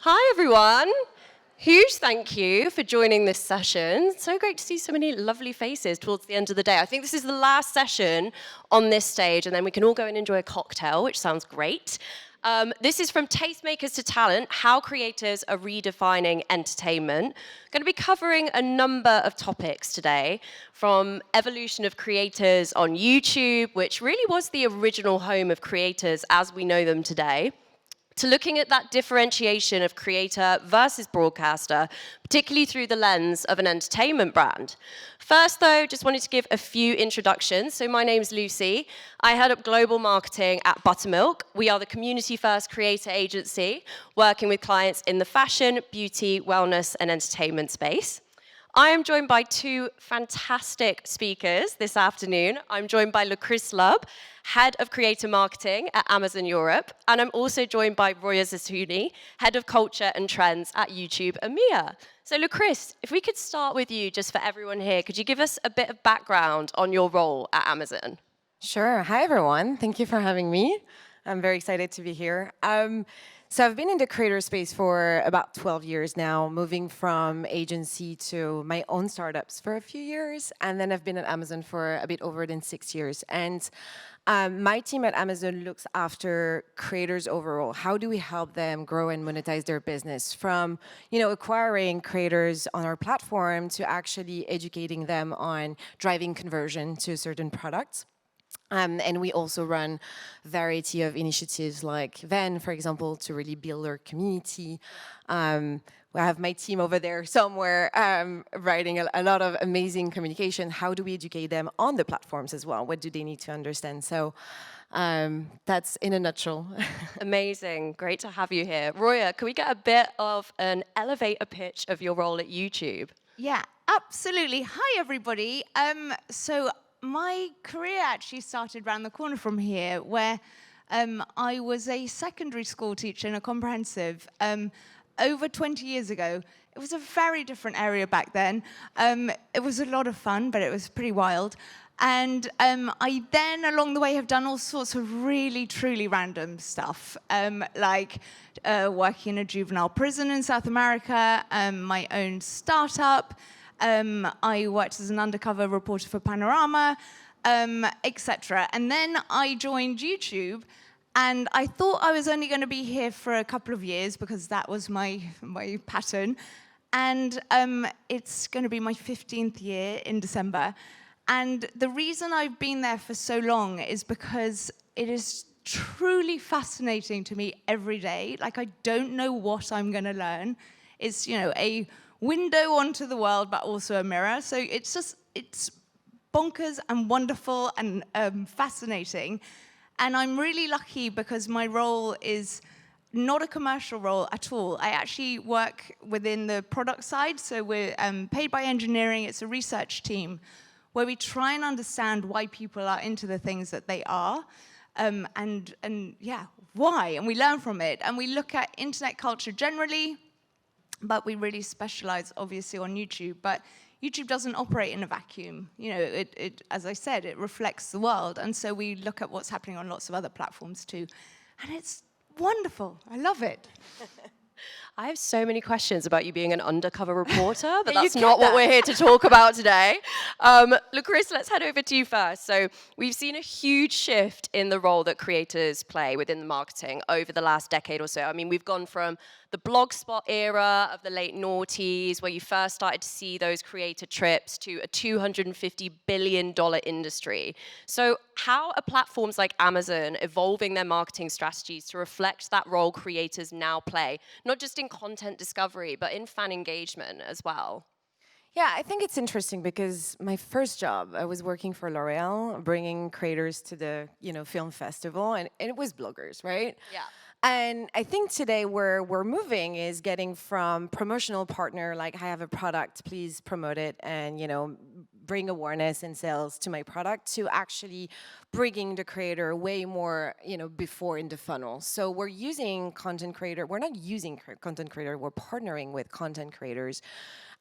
Hi, everyone. Huge thank you for joining this session. It's so great to see so many lovely faces towards the end of the day. I think this is the last session on this stage, and then we can all go and enjoy a cocktail, which sounds great. This is from Tastemakers to Talent, how creators are redefining entertainment. I'm going to be covering a number of topics today, from evolution of creators on YouTube, which really was the original home of creators as we know them today, to looking at that differentiation of creator versus broadcaster, particularly through the lens of an entertainment brand. First, though, just wanted to give a few introductions. So my name's Lucy. I head up global marketing at Buttermilk. We are the community-first creator agency working with clients in the fashion, beauty, wellness, and entertainment space. I am joined by two fantastic speakers this afternoon. I'm joined by Lucris Lubb, Head of Creator Marketing at Amazon Europe, and I'm also joined by Roya Zasuni, Head of Culture and Trends at YouTube EMEA. So Lucris, if we could start with you just for everyone here, could you give us a bit of background on your role at Amazon? Sure. Hi, everyone. Thank you for having me. I'm very excited to be here. So I've been in the creator space for about 12 years now, moving from agency to my own startups for a few years. And then I've been at Amazon for a bit over than 6 years. And my team at Amazon looks after creators overall. How do we help them grow and monetize their business? From acquiring creators on our platform to actually educating them on driving conversion to certain products. And we also run a variety of initiatives like Venn, for example, to really build our community. We have my team over there somewhere writing a lot of amazing communication. How do we educate them on the platforms as well? What do they need to understand? So that's in a nutshell. Amazing. Great to have you here. Roya, can we get a bit of an elevator pitch of your role at YouTube? Yeah, absolutely. Hi, everybody. So my career actually started around the corner from here, where I was a secondary school teacher in a comprehensive over 20 years ago. It was a very different area back then. It was a lot of fun, but it was pretty wild. And I then, along the way, have done all sorts of really, truly random stuff, like working in a juvenile prison in South America, my own startup. I worked as an undercover reporter for Panorama, etc. And then I joined YouTube, and I thought I was only going to be here for a couple of years because that was my pattern. And it's going to be my 15th year in December. And the reason I've been there for so long is because it is truly fascinating to me every day. Like, I don't know what I'm going to learn. It's, a window onto the world, but also a mirror. So it's bonkers and wonderful and fascinating. And I'm really lucky because my role is not a commercial role at all. I actually work within the product side. So we're paid by engineering. It's a research team where we try and understand why people are into the things that they are. And why? And we learn from it. And we look at internet culture generally, but we really specialize, obviously, on YouTube. But YouTube doesn't operate in a vacuum. As I said, it reflects the world. And so we look at what's happening on lots of other platforms, too. And it's wonderful. I love it. I have so many questions about you being an undercover reporter, but that's not what we're here to talk about today. Lucris, let's head over to you first. So we've seen a huge shift in the role that creators play within the marketing over the last decade or so. I mean, we've gone from the blogspot era of the late noughties, where you first started to see those creator trips, to a $250 billion industry. So how are platforms like Amazon evolving their marketing strategies to reflect that role creators now play, not just in content discovery, but in fan engagement as well? Yeah, I think it's interesting because my first job, I was working for L'Oreal, bringing creators to the film festival, and it was bloggers, right? Yeah. And I think today where we're moving is getting from promotional partner, like I have a product, please promote it, and bring awareness and sales to my product, to actually bringing the creator way more before in the funnel. So we're using content creator. We're not using content creator. We're partnering with content creators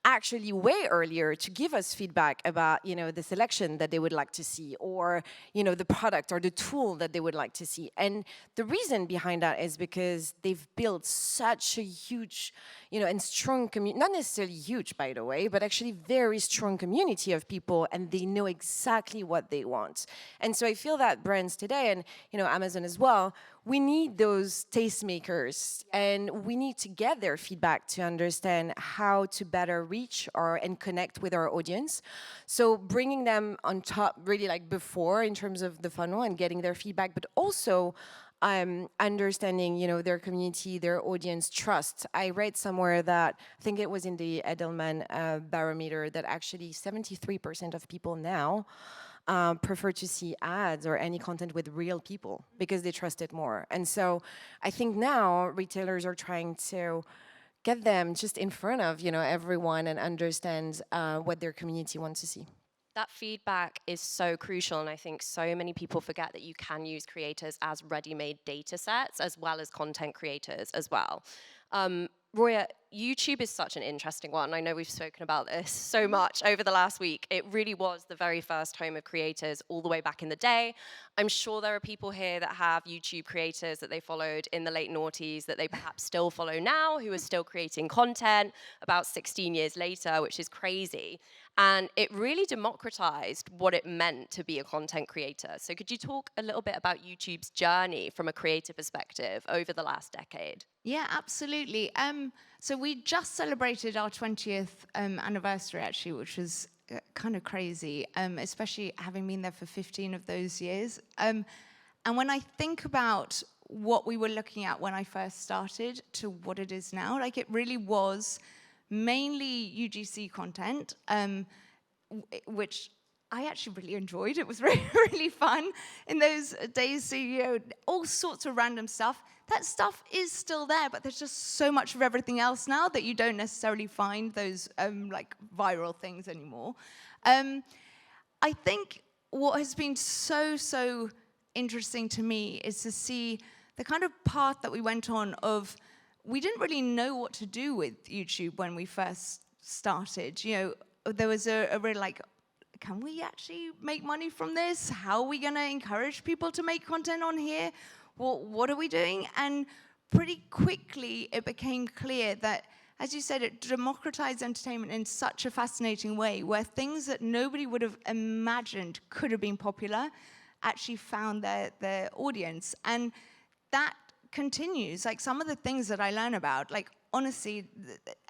actually way earlier to give us feedback about, the selection that they would like to see, or, the product or the tool that they would like to see. And the reason behind that is because they've built such a huge, and strong community, not necessarily huge, by the way, but actually very strong community of people, and they know exactly what they want. And so I feel that brands today, and, Amazon as well, we need those tastemakers, and we need to get their feedback to understand how to better reach and connect with our audience. So bringing them on top, really like before, in terms of the funnel and getting their feedback, but also understanding, their community, their audience trust. I read somewhere that, I think it was in the Edelman barometer, that actually 73% of people now prefer to see ads or any content with real people because they trust it more. And so I think now retailers are trying to get them just in front of, everyone, and understand what their community wants to see. That feedback is so crucial, and I think so many people forget that you can use creators as ready-made data sets as well as content creators as well. Roya, YouTube is such an interesting one. I know we've spoken about this so much over the last week. It really was the very first home of creators all the way back in the day. I'm sure there are people here that have YouTube creators that they followed in the late noughties that they perhaps still follow now, who are still creating content about 16 years later, which is crazy. And it really democratized what it meant to be a content creator. So could you talk a little bit about YouTube's journey from a creator perspective over the last decade? Yeah, absolutely. So we just celebrated our 20th anniversary, actually, which was kind of crazy, especially having been there for 15 of those years. And when I think about what we were looking at when I first started to what it is now, like, it really was mainly UGC content, which I actually really enjoyed. It was really, really fun in those days. So, all sorts of random stuff. That stuff is still there, but there's just so much of everything else now that you don't necessarily find those like viral things anymore. I think what has been so interesting to me is to see the kind of path that we went on of, we didn't really know what to do with YouTube when we first started. There was a real like, can we actually make money from this? How are we going to encourage people to make content on here? What are we doing? And pretty quickly, it became clear that, as you said, it democratized entertainment in such a fascinating way, where things that nobody would have imagined could have been popular actually found their audience. And that continues. Like, some of the things that I learn about, like, honestly,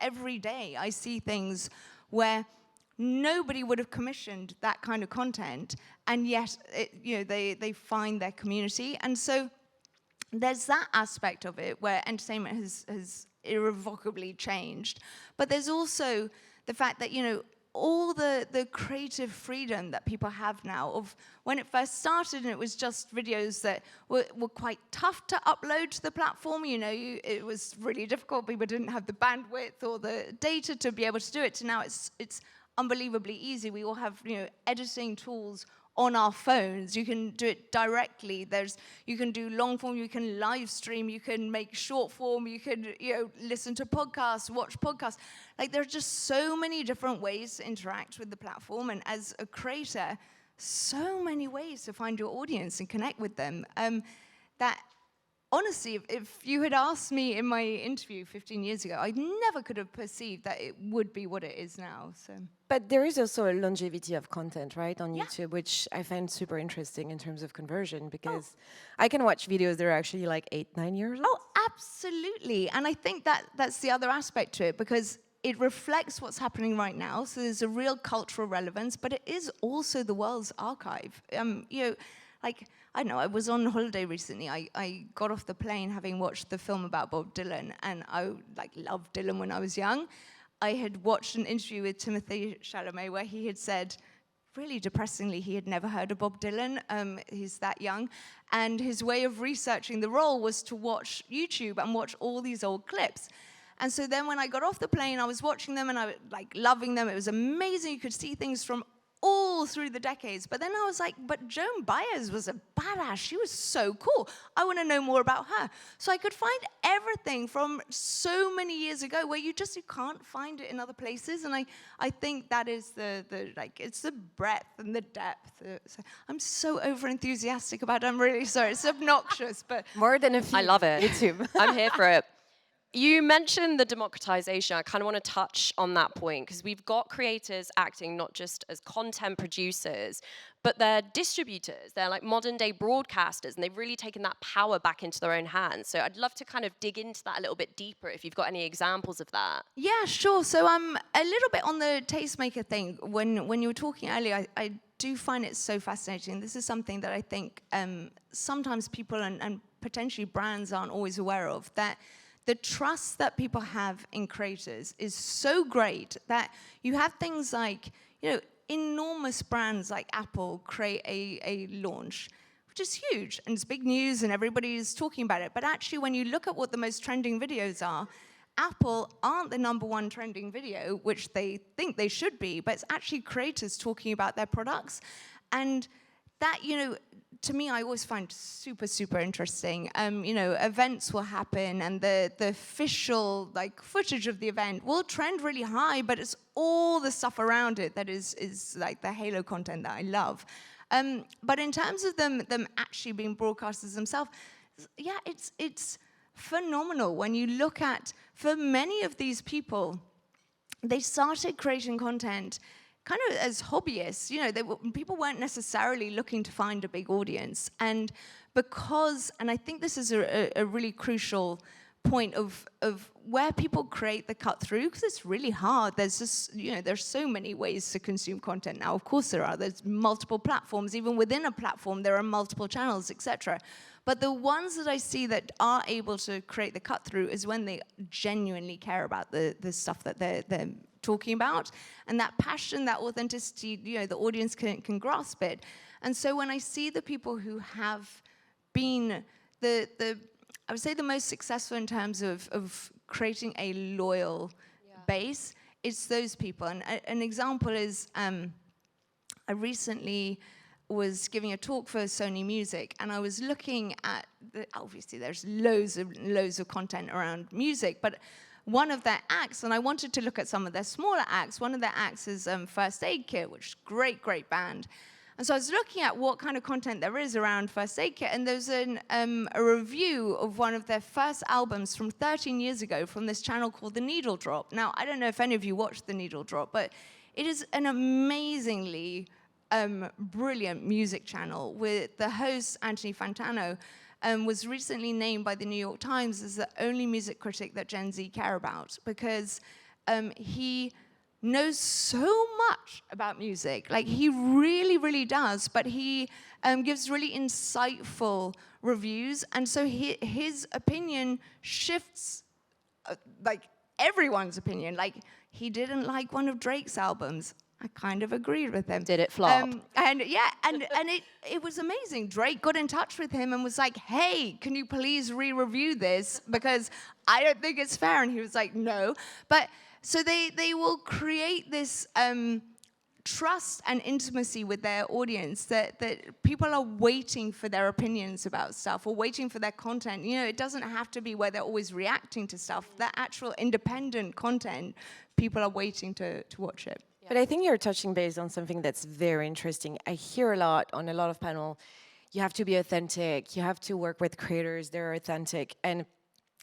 every day I see things where nobody would have commissioned that kind of content, and yet they find their community. And so there's that aspect of it where entertainment has irrevocably changed. But there's also the fact that, all the creative freedom that people have now. Of when it first started and it was just videos that were quite tough to upload to the platform, it was really difficult. People didn't have the bandwidth or the data to be able to do it. To now it's unbelievably easy. We all have, editing tools on our phones. You can do it directly. You can do long form, you can live stream, you can make short form, you can listen to podcasts, watch podcasts. Like, there are just so many different ways to interact with the platform, and as a creator, so many ways to find your audience and connect with them. That honestly, if you had asked me in my interview 15 years ago, I never could have perceived that it would be what it is now. So. But there is also a longevity of content, right, on Yeah. YouTube, which I find super interesting in terms of conversion, because I can watch videos that are actually like 8-9 years old. Oh, absolutely. And I think that's the other aspect to it, because it reflects what's happening right now. So there's a real cultural relevance, but it is also the world's archive. Like, I don't know, I was on holiday recently. I got off the plane having watched the film about Bob Dylan, and I loved Dylan when I was young. I had watched an interview with Timothée Chalamet where he had said, really depressingly, he had never heard of Bob Dylan. He's that young. And his way of researching the role was to watch YouTube and watch all these old clips. And so then when I got off the plane, I was watching them and I was loving them. It was amazing. You could see things from all through the decades. But then I was like, but Joan Baez was a badass. She was so cool. I want to know more about her. So I could find everything from so many years ago where you can't find it in other places. And I think that is the it's the breadth and the depth. So I'm so over enthusiastic about it. I'm really sorry. It's obnoxious, but More than a few. I love it. YouTube. I'm here for it. You mentioned the democratization. I kind of want to touch on that point because we've got creators acting not just as content producers, but they're distributors. They're like modern day broadcasters, and they've really taken that power back into their own hands. So I'd love to kind of dig into that a little bit deeper if you've got any examples of that. yeah, sure. So a little bit on the tastemaker thing. When you were talking earlier, I do find it so fascinating. This is something that I think sometimes people and potentially brands aren't always aware of, that the trust that people have in creators is so great that you have things like, enormous brands like Apple create a launch, which is huge, and it's big news, and everybody's talking about it. But actually, when you look at what the most trending videos are, Apple aren't the #1 trending video, which they think they should be, but it's actually creators talking about their products. And that, to me, I always find super, super interesting. Events will happen, and the official footage of the event will trend really high, but it's all the stuff around it that is like the halo content that I love. But in terms of them actually being broadcasters themselves, yeah, it's phenomenal when you look at, for many of these people, they started creating content kind of as hobbyists. People weren't necessarily looking to find a big audience. And I think this is a really crucial point of where people create the cut through, because it's really hard. There's just, there's so many ways to consume content now. Of course there are. There's multiple platforms. Even within a platform, there are multiple channels, etc. But the ones that I see that are able to create the cut through is when they genuinely care about the stuff that they're talking about, and that passion, that authenticity, the audience can grasp it. And so when I see the people who have been I would say the most successful in terms of creating a loyal base, it's those people. And an example is, I recently was giving a talk for Sony Music, and I was looking at, obviously there's loads of content around music, but one of their acts, and I wanted to look at some of their smaller acts. One of their acts is First Aid Kit, which is great band. And so I was looking at what kind of content there is around First Aid Kit, and there's a review of one of their first albums from 13 years ago from this channel called The Needle Drop. Now, I don't know if any of you watched The Needle Drop, but it is an amazingly brilliant music channel with the host, Anthony Fantano, was recently named by the New York Times as the only music critic that Gen Z care about, because he knows so much about music. Like, he really does, but he gives really insightful reviews, and so his opinion shifts like everyone's opinion. Like, he didn't like one of Drake's albums. I kind of agreed with him. Did it flop? And it was amazing. Drake got in touch with him and was like, hey, can you please re-review this? Because I don't think it's fair. And he was like, no. But so they will create this trust and intimacy with their audience that people are waiting for their opinions about stuff or waiting for their content. It doesn't have to be where they're always reacting to stuff. That actual independent content, people are waiting to watch it. But I think you're touching base on something that's very interesting. I hear a lot on a lot of panel, you have to be authentic, you have to work with creators, they're authentic. And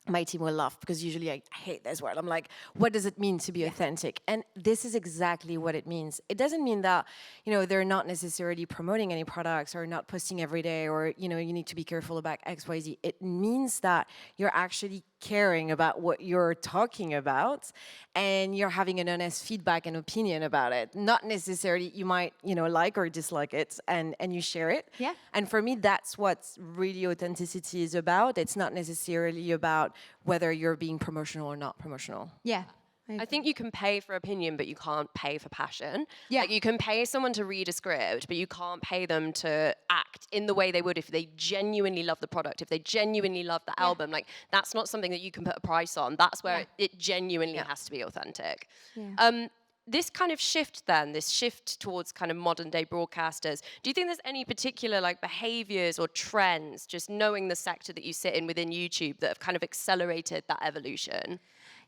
my team will laugh because usually I hate this word. I'm like, what does it mean to be authentic? And this is exactly what it means. It doesn't mean that, they're not necessarily promoting any products or not posting every day or, you need to be careful about X, Y, Z. It means that you're actually caring about what you're talking about and you're having an honest feedback and opinion about it. Not necessarily you might, like or dislike it and you share it. Yeah. And for me, that's what really authenticity is about. It's not necessarily about whether you're being promotional or not promotional. Yeah. I think you can pay for opinion, but you can't pay for passion. Yeah. Like, you can pay someone to read a script, but you can't pay them to act in the way they would if they genuinely love the product, if they genuinely love the album. Like, that's not something that you can put a price on. That's where it genuinely has to be authentic. Yeah. this kind of shift then, this shift towards kind of modern day broadcasters, do you think there's any particular like behaviors or trends, just knowing the sector that you sit in within YouTube, that have kind of accelerated that evolution?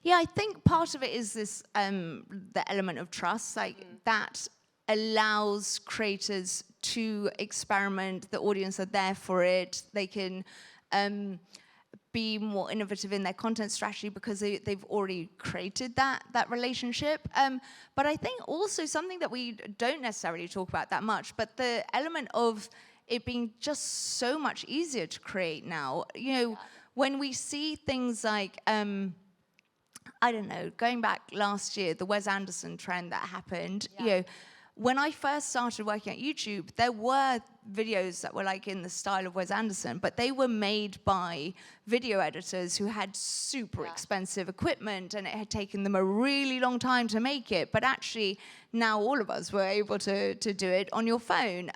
Yeah, I think part of it is this the element of trust, like that allows creators to experiment. The audience are there for it. They can be more innovative in their content strategy because they've already created that relationship. But I think also something that we don't necessarily talk about that much, but the element of it being just so much easier to create now. You know, when we see things like, I don't know, going back last year, the Wes Anderson trend that happened, you know, when I first started working at YouTube, there were videos that were like in the style of Wes Anderson, but they were made by video editors who had super expensive equipment, and it had taken them a really long time to make it. But actually, now all of us were able to do it on your phone.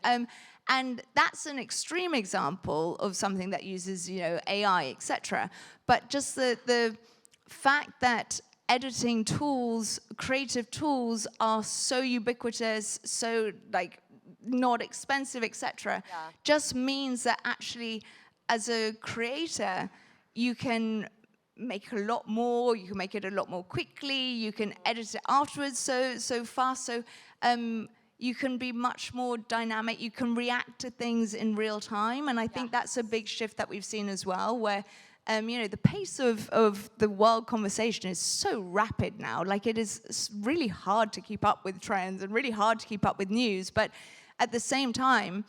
And that's an extreme example of something that uses, you know, AI, etc. But just the fact that editing tools, creative tools are so ubiquitous, so like not expensive, etc., just means that actually as a creator, you can make a lot more, you can make it a lot more quickly, you can edit it afterwards so fast, so you can be much more dynamic, you can react to things in real time, and I think that's a big shift that we've seen as well, where you know, the pace of the world conversation is so rapid now. Like, it is really hard to keep up with trends and really hard to keep up with news. But at the same time,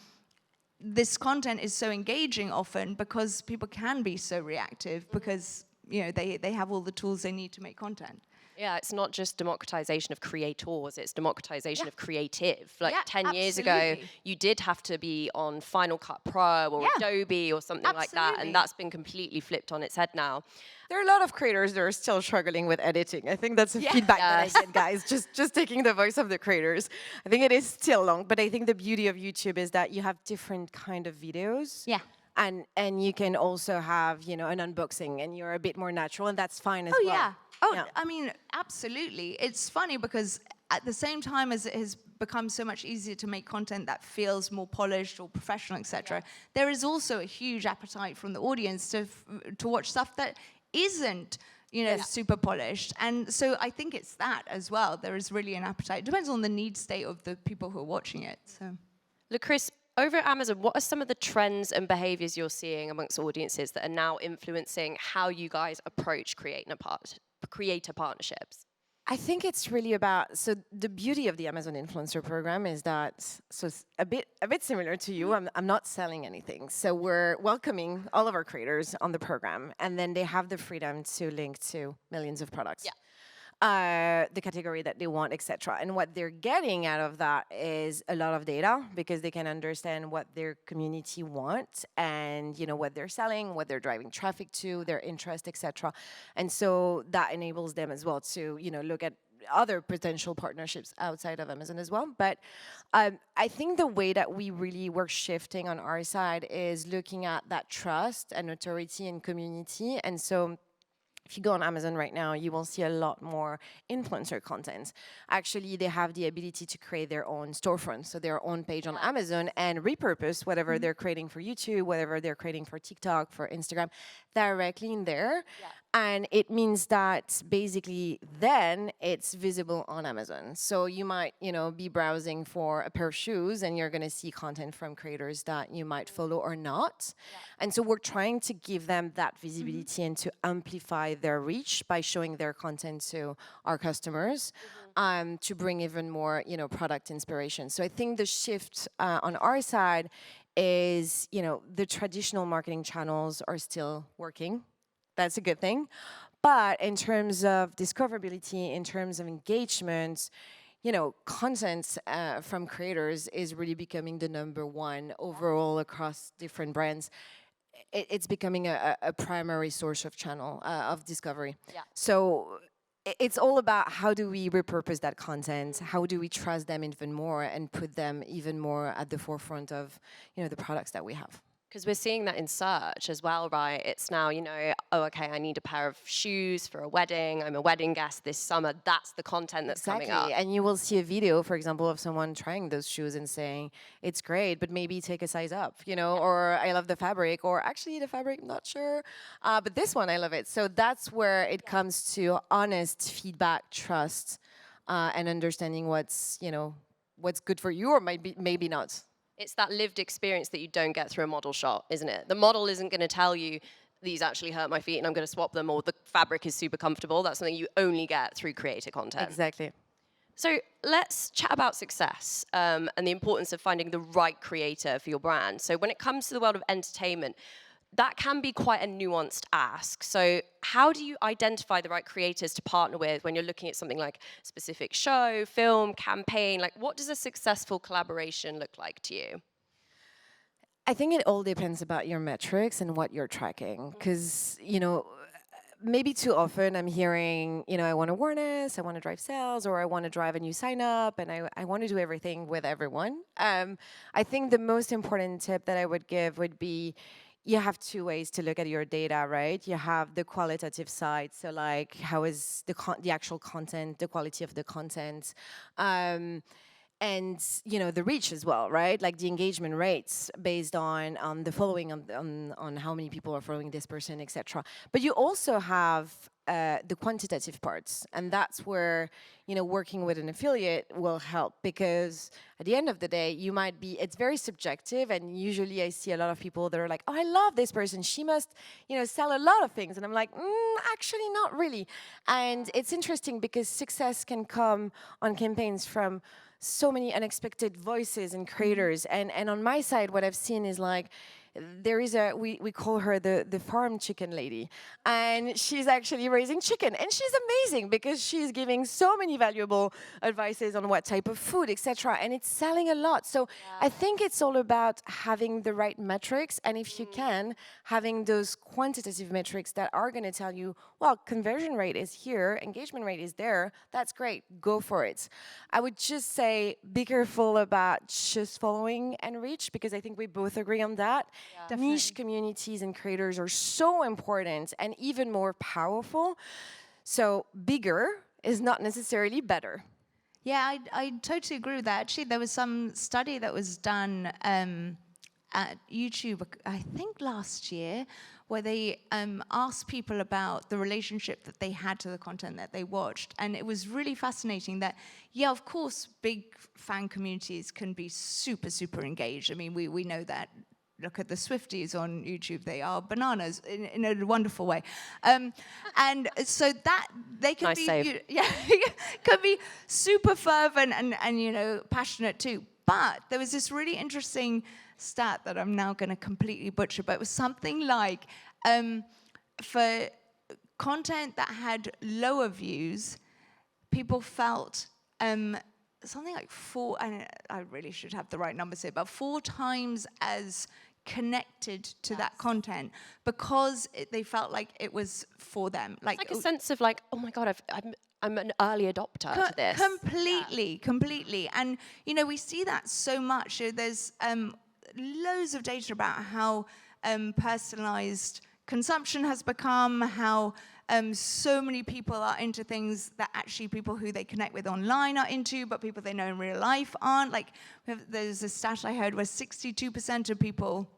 this content is so engaging often because people can be so reactive because, you know, they have all the tools they need to make content. Yeah, it's not just democratization of creators, it's democratization of creative. Like 10 years ago, absolutely. you did have to be on Final Cut Pro or Adobe or something like that, and that's been completely flipped on its head now. There are a lot of creators that are still struggling with editing. I think that's a feedback that I get, guys. Just taking the voice of the creators. I think it is still long, but I think the beauty of YouTube is that you have different kind of videos. Yeah. And you can also have, you know, an unboxing, and you're a bit more natural, and that's fine as well. Yeah. Oh, I mean, absolutely. It's funny because at the same time as it has become so much easier to make content that feels more polished or professional, etc., there is also a huge appetite from the audience to watch stuff that isn't, you know, super polished. And so I think it's that as well. There is really an appetite. It depends on the need state of the people who are watching it. So, Look, Chris, over at Amazon, what are some of the trends and behaviors you're seeing amongst audiences that are now influencing how you guys approach creator partnerships? I think it's really about, so the beauty of the Amazon Influencer Program is that, so it's a bit similar to you, I'm not selling anything. So we're welcoming all of our creators on the program, and then they have the freedom to link to millions of products. The category that they want, etc. And what they're getting out of that is a lot of data, because they can understand what their community wants, and, you know, what they're selling, what they're driving traffic to, their interest, etc. And so that enables them as well to, you know, look at other potential partnerships outside of Amazon as well. But I think the way that we really were shifting on our side is looking at that trust and authority and community. And so if you go on Amazon right now, you will see a lot more influencer content. Actually, they have the ability to create their own storefront, so their own page on Amazon, and repurpose whatever they're creating for YouTube, whatever they're creating for TikTok, for Instagram, directly in there. And it means that basically then it's visible on Amazon. So you might, you know, be browsing for a pair of shoes, and you're going to see content from creators that you might follow or not. And so we're trying to give them that visibility and to amplify their reach by showing their content to our customers, to bring even more, you know, product inspiration. So I think the shift on our side is, you know, the traditional marketing channels are still working. That's a good thing. But in terms of discoverability, in terms of engagement, you know, content from creators is really becoming the #1 overall across different brands. It's becoming a primary source of channel of discovery. So it's all about how do we repurpose that content, how do we trust them even more and put them even more at the forefront of, you know, the products that we have. Because we're seeing that in search as well, right? It's now, oh, okay, I need a pair of shoes for a wedding. I'm a wedding guest this summer. That's the content that's coming up. And you will see a video, for example, of someone trying those shoes and saying, it's great, but maybe take a size up, or I love the fabric, or actually the fabric, not sure. But this one, I love it. So that's where it comes to honest feedback, trust, and understanding what's good for you or maybe not. It's that lived experience that you don't get through a model shot, isn't it? The model isn't going to tell you, these actually hurt my feet and I'm going to swap them, or the fabric is super comfortable. That's something you only get through creator content. Exactly. So let's chat about success and the importance of finding the right creator for your brand. So when it comes to the world of entertainment, that can be quite a nuanced ask. So how do you identify the right creators to partner with when you're looking at something like a specific show, film, campaign? Like, what does a successful collaboration look like to you? I think it all depends about your metrics and what you're tracking. Because, maybe too often I'm hearing, I want awareness, I want to drive sales, or I want to drive a new sign up, and I want to do everything with everyone. I think the most important tip that I would give would be, you have two ways to look at your data, right? You have the qualitative side, so like how is the actual content, the quality of the content, and the reach as well, right? Like the engagement rates based on the following, on how many people are following this person, etc. But you also have the quantitative parts, and that's where working with an affiliate will help, because at the end of the day, it's very subjective, and usually I see a lot of people that are like, oh, I love this person, she must sell a lot of things, and I'm like, actually not really. And it's interesting because success can come on campaigns from so many unexpected voices and creators, and on my side, what I've seen is like, there is we call her the farm chicken lady, and she's actually raising chicken, and she's amazing because she's giving so many valuable advices on what type of food, etc., and it's selling a lot. So I think it's all about having the right metrics, and if you can, having those quantitative metrics that are going to tell you, well, conversion rate is here, engagement rate is there, that's great, go for it. I would just say be careful about just following and reach, because I think we both agree on that. Niche communities and creators are so important and even more powerful. So bigger is not necessarily better. Yeah, I totally agree with that. Actually, there was some study that was done at YouTube, I think last year, where they asked people about the relationship that they had to the content that they watched. And it was really fascinating that, yeah, of course, big fan communities can be super, super engaged. I mean, we know that. Look at the Swifties on YouTube; they are bananas in a wonderful way, and so that they can be, can be super fervent and passionate too. But there was this really interesting stat that I'm now going to completely butcher, but it was something like for content that had lower views, people felt something like I really should have the right numbers here, but 4 times as connected to that content, because they felt like it was for them. Like a sense of like, oh my God, I'm an early adopter to this. Completely. And we see that so much. There's loads of data about how personalized consumption has become, how so many people are into things that actually people who they connect with online are into, but people they know in real life aren't. Like, there's a stat I heard where 62% of people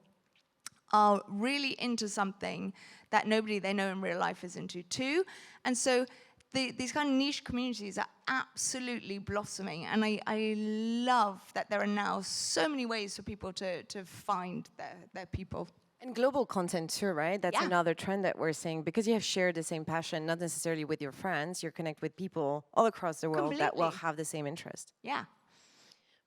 are really into something that nobody they know in real life is into too. And so these kind of niche communities are absolutely blossoming. And I love that there are now so many ways for people to find their people. And global content too, right? That's another trend that we're seeing, because you have shared the same passion, not necessarily with your friends, you connect with people all across the world that will have the same interest. Yeah.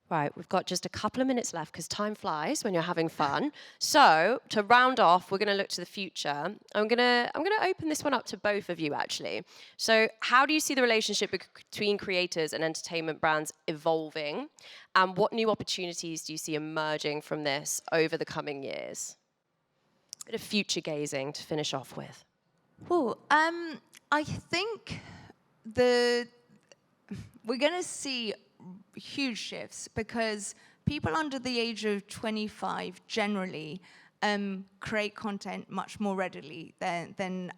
Right, we've got just a couple of minutes left because time flies when you're having fun. So to round off, we're going to look to the future. I'm going to open this one up to both of you, actually. So how do you see the relationship between creators and entertainment brands evolving? And what new opportunities do you see emerging from this over the coming years? A bit of future gazing to finish off with. Well, I think we're going to see huge shifts, because people under the age of 25 generally create content much more readily than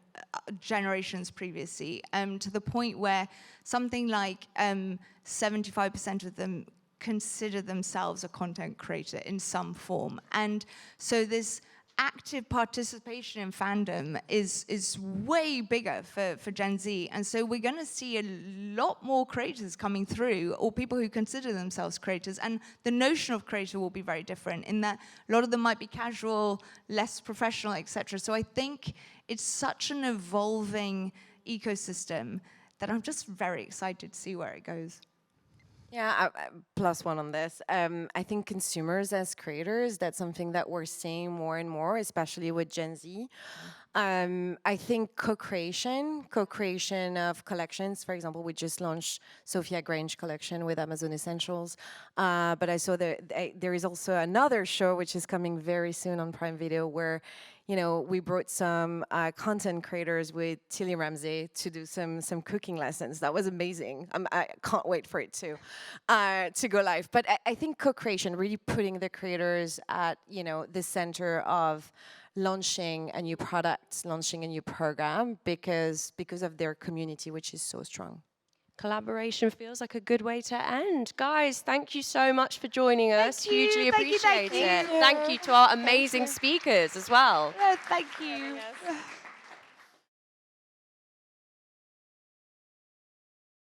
generations previously, to the point where something like 75% of them consider themselves a content creator in some form. And so this active participation in fandom is way bigger for Gen Z. And so we're going to see a lot more creators coming through, or people who consider themselves creators. And the notion of creator will be very different in that a lot of them might be casual, less professional, etc. So I think it's such an evolving ecosystem that I'm just very excited to see where it goes. Yeah, plus one on this. I think consumers as creators, that's something that we're seeing more and more, especially with Gen Z. I think co-creation of collections. For example, we just launched Sophia Grange collection with Amazon Essentials. But I saw there is also another show which is coming very soon on Prime Video where, you know, we brought some content creators with Tilly Ramsey to do some cooking lessons. That was amazing. I can't wait for it to go live. But I think co-creation, really putting the creators at, you know, the center of launching a new product, launching a new program because of their community, which is so strong. Collaboration feels like a good way to end. Guys, thank you so much for joining us. Thank you, Hugely thank you, appreciate thank it. you. Thank you to our amazing speakers as well. Yeah, thank you.